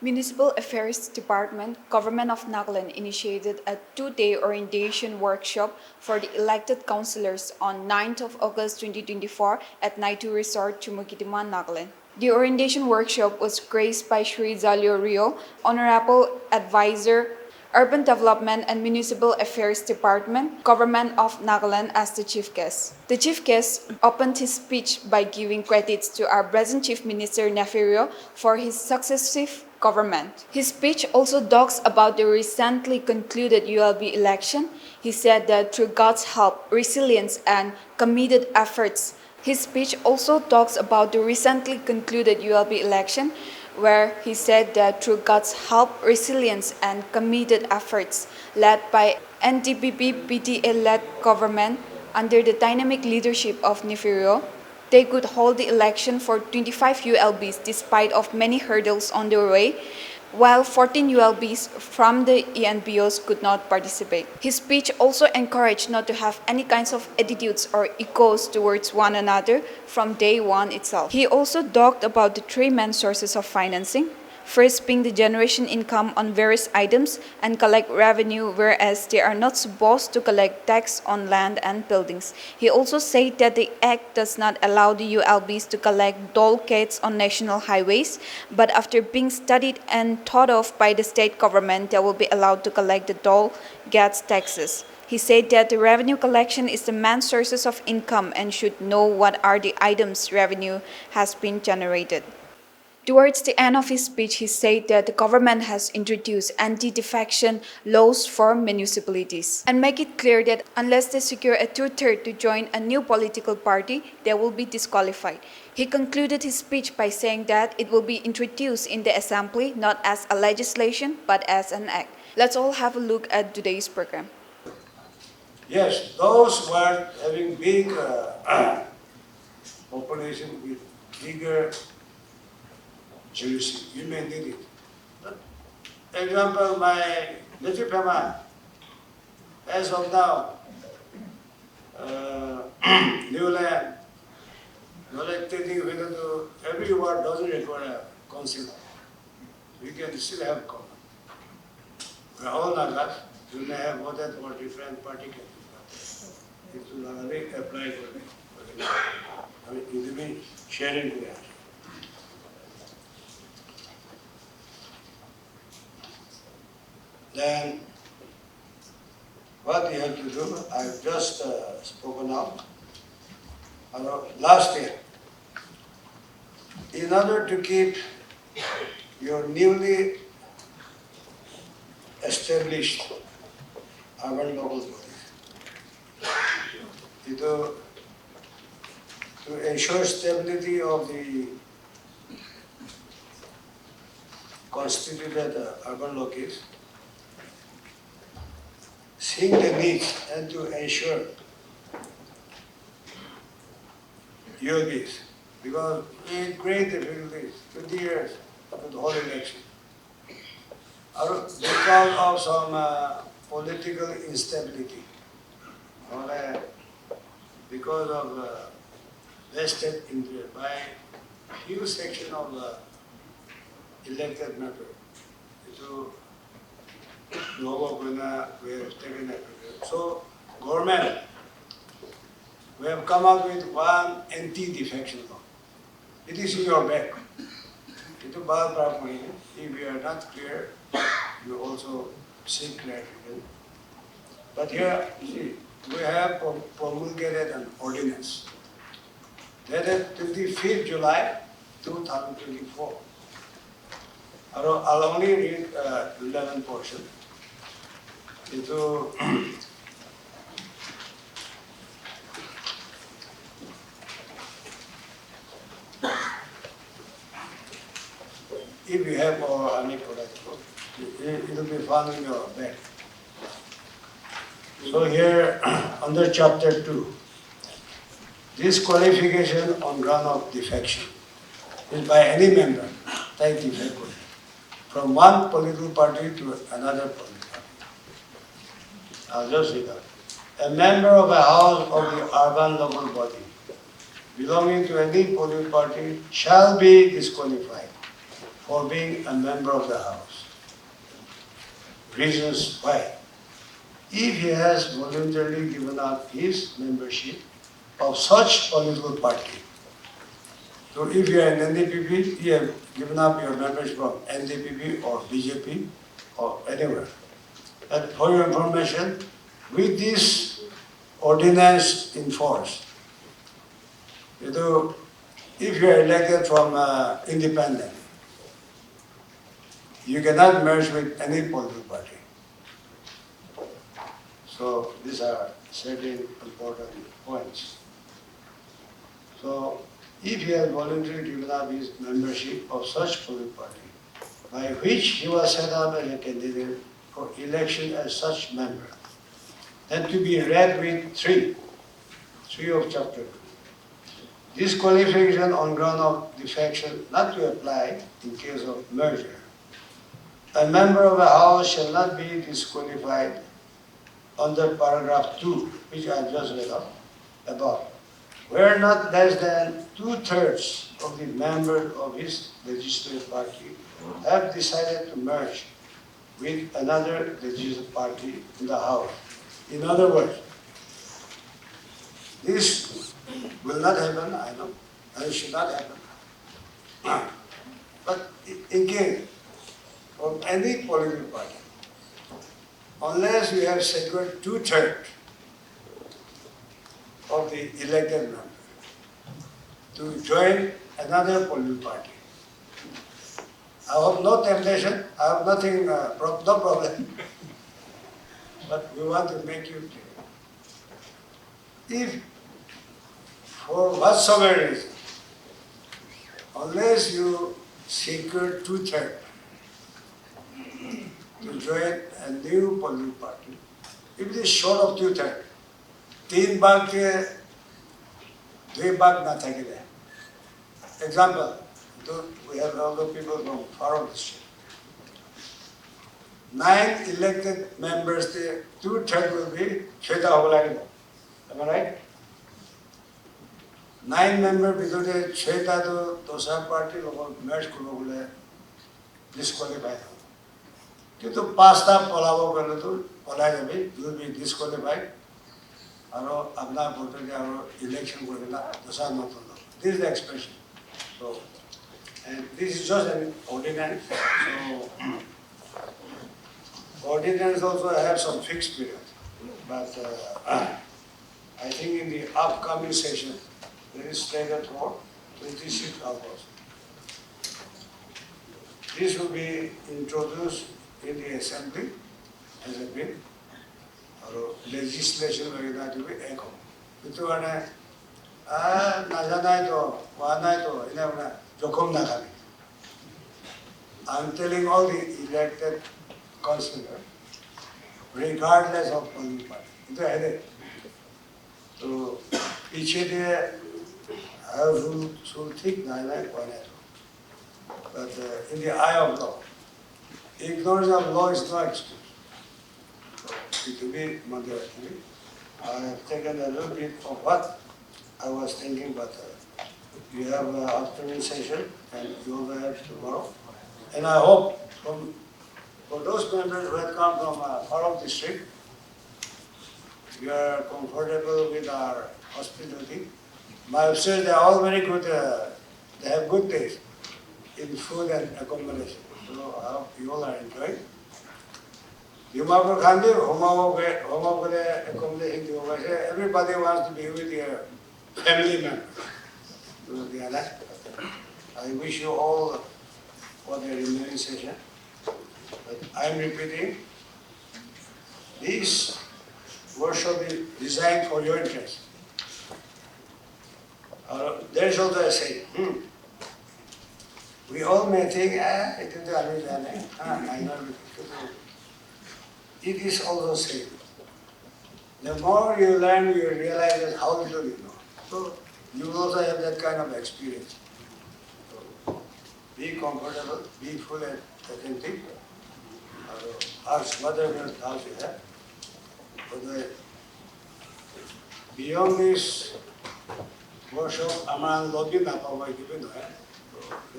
Municipal Affairs Department, Government of Nagaland initiated a 2-day orientation workshop for the elected councillors on 9th of August 2024 at Niathu Resort, Chumukitima, Nagaland. The orientation workshop was graced by Shri Zalio Rio, Honorable Advisor, Urban Development and Municipal Affairs Department, Government of Nagaland as the chief guest. The chief guest opened his speech by giving credits to our present Chief Minister Niathu for his successive government. His speech also talks about the recently concluded ULB election. He said that through God's help, resilience and committed efforts. His speech also talks about the recently concluded ULB election, where he said that through God's help, resilience and committed efforts led by NDPP PTA-led government under the dynamic leadership of Niathu, they could hold the election for 25 ULBs despite of many hurdles on their way, while 14 ULBs from the ENBOs could not participate. His speech also encouraged not to have any kinds of attitudes or egos towards one another from day one itself. He also talked about the three main sources of financing, first being the generation income on various items and collect revenue, whereas they are not supposed to collect tax on land and buildings. He also said that the Act does not allow the ULBs to collect toll gates on national highways, but after being studied and thought of by the state government, they will be allowed to collect the toll gates taxes. He said that the revenue collection is the main sources of income and should know what are the items revenue has been generated. Towards the end of his speech, he said that the government has introduced anti-defection laws for municipalities and make it clear that unless they secure a two-thirds to join a new political party, they will be disqualified. He concluded his speech by saying that it will be introduced in the assembly not as a legislation but as an act. Let's all have a look at today's program. Yes, those who are having big population with bigger Jews, you may need it. Example, my native family, as of now, new land, taking whether to every ward doesn't require a council. We can still have common. We are all Nagas, we may have voted for different party candidates. It will only apply for me. I mean, it will be sharing to us. Then, what you have to do, I've just spoken of. Last year, in order to keep your newly established urban local bodies, to ensure stability of the constituted urban locales, seeing the needs and to ensure yogis, because we had great difficulties, 20 years with the whole election. Because of some political instability, or because of vested interest by huge section of the elected member. So, government, we have come up with one anti-defection law. It is in your bag. If you are not clear, you also seek clarification. But here, see, we have promulgated an ordinance dated 25th July 2024. I'll only read 11 portion. If you have any product, it will be found in your bag. So here, under chapter 2, disqualification on ground of defection is by any member, type defect, from one political party to another political party. I'll just read that. A member of a house of the urban local body belonging to any political party shall be disqualified for being a member of the House. Reasons why. If he has voluntarily given up his membership of such political party, so if you are an NDPP, you have given up your membership from NDPP or BJP or anywhere. And for your information, with this ordinance in force, if you are elected from independent, you cannot merge with any political party. So these are certain important points. So if he has voluntarily given up his membership of such political party, by which he was set up as a candidate for election as such member, then to be read with 3 of chapter 2. Disqualification on ground of defection not to apply in case of merger. A member of a house shall not be disqualified under paragraph 2, which I just read out above, where not less than 2/3 of the members of his legislative party have decided to merge with another legislative party in the House. In other words, this will not happen, I know, and it should not happen. But in case of any political party, unless you have secured 2/3 of the elected member to join another political party, I have no temptation, I have nothing, no problem. But we want to make you clear. If, for whatsoever reason, unless you secure 2/3 to join a new political party, if it is short of 2/3, 3 भाग के 2 भाग ना থাকে there. Example, we have all the people from Faro district. 9 elected members, the 2/3 will be Shweta Hobalagi. Am I right? 9 members because the Shweta to Dosa party local merge kurogule disqualified. Kintu 5টা polavo karle to polai jabe, you will be disqualified. Aro apna vote ke aro election korbe na Dosa not hono. This is the expression. So, and this is just an ordinance. So, ordinance also have some fixed period, but I think in the upcoming session, there is slated for 26 August. This will be introduced in the assembly as a bill, or legislation to be echo. Itu ane, najanai to, wanai to, ina jokom na kami. I'm telling all the elected councillors, regardless of political party. Itu ada. So, पीछे दे should think na one. But in the eye of law, ignorance of law is no excuse. So, it will be moderately. I have taken a little bit of what I was thinking, but you have an afternoon session and you will have tomorrow. And I hope for those members who have come from Farok district, you are comfortable with our hospitality. My officers, they are all very good, they have good taste in food and accommodation. So I hope you all are enjoying. Everybody wants to be with your family members. I wish you all for the remaining session. But I am repeating, this workshop is designed for your interest. There is also a saying, we all may think, it is also said. The more you learn, you realize how little you know. So you will also have that kind of experience. So be comfortable, be full and attentive. Ask whatever doubts you have. But beyond this workshop, among lobby, the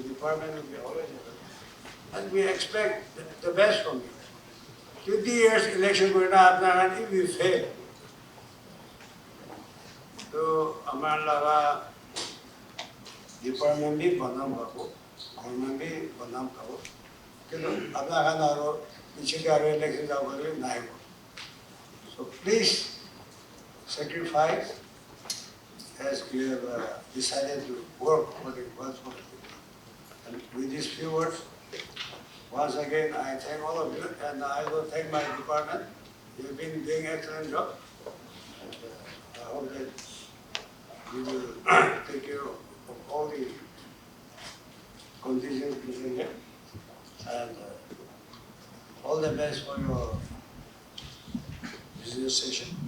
department will be always available. And we expect the best from you. 20 years election going to happen, and if we fail, so our department भी बनाम करो, government भी बनाम करो, किंतु अपना खाना रो पीछे के आगे election जाओ करें नहीं हो. So please sacrifice as you have decided to work for the people. And with these few words, once again I thank all of you, and I will thank my department. You've been doing an excellent job. And, I hope that you will take care of all the conditions presented, and all the best for your business session.